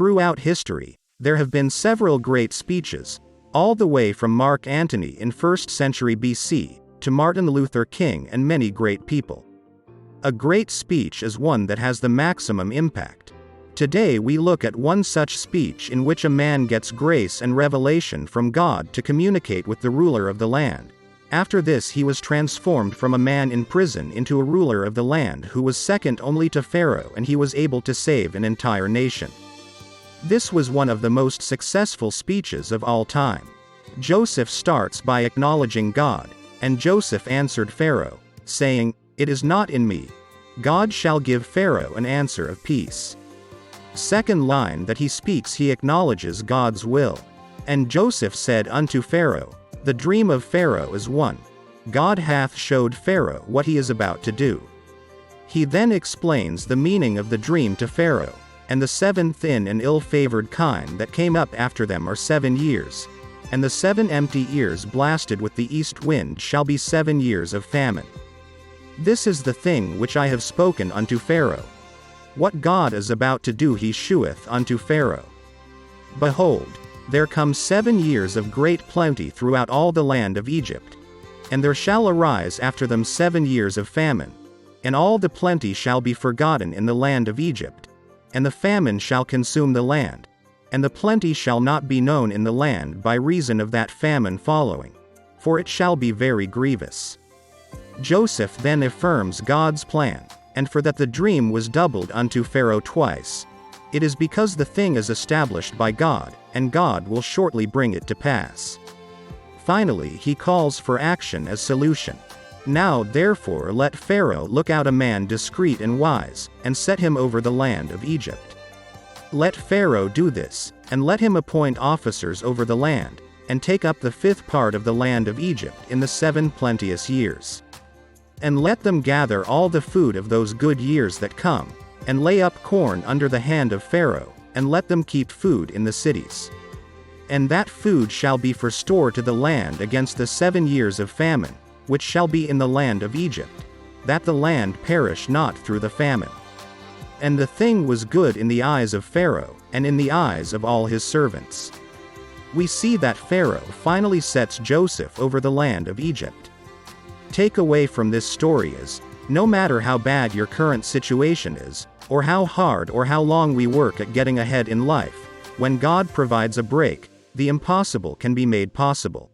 Throughout history, there have been several great speeches, all the way from Mark Antony in 1st century BC, to Martin Luther King and many great people. A great speech is one that has the maximum impact. Today we look at one such speech in which a man gets grace and revelation from God to communicate with the ruler of the land. After this he was transformed from a man in prison into a ruler of the land who was second only to Pharaoh, and he was able to save an entire nation. This was one of the most successful speeches of all time. Joseph starts by acknowledging God, and Joseph answered Pharaoh, saying, "It is not in me. God shall give Pharaoh an answer of peace." Second line that he speaks, he acknowledges God's will. "And Joseph said unto Pharaoh, The dream of Pharaoh is one. God hath showed Pharaoh what he is about to do." He then explains the meaning of the dream to Pharaoh, and the 7 thin and ill-favored kine that came up after them are 7 years, and the 7 empty ears blasted with the east wind shall be 7 years of famine. This is the thing which I have spoken unto Pharaoh. What God is about to do he sheweth unto Pharaoh. Behold, there come 7 years of great plenty throughout all the land of Egypt. And there shall arise after them 7 years of famine, and all the plenty shall be forgotten in the land of Egypt, and the famine shall consume the land, and the plenty shall not be known in the land by reason of that famine following, for it shall be very grievous. Joseph then affirms God's plan, and for that the dream was doubled unto Pharaoh twice. It is because the thing is established by God, and God will shortly bring it to pass. Finally he calls for action as solution. "Now therefore let Pharaoh look out a man discreet and wise, and set him over the land of Egypt. Let Pharaoh do this, and let him appoint officers over the land, and take up the 5th part of the land of Egypt in the 7 plenteous years. And let them gather all the food of those good years that come, and lay up corn under the hand of Pharaoh, and let them keep food in the cities. And that food shall be for store to the land against the 7 years of famine, which shall be in the land of Egypt, that the land perish not through the famine." And the thing was good in the eyes of Pharaoh, and in the eyes of all his servants. We see that Pharaoh finally sets Joseph over the land of Egypt. Takeaway from this story is, no matter how bad your current situation is, or how hard or how long we work at getting ahead in life, when God provides a break, the impossible can be made possible.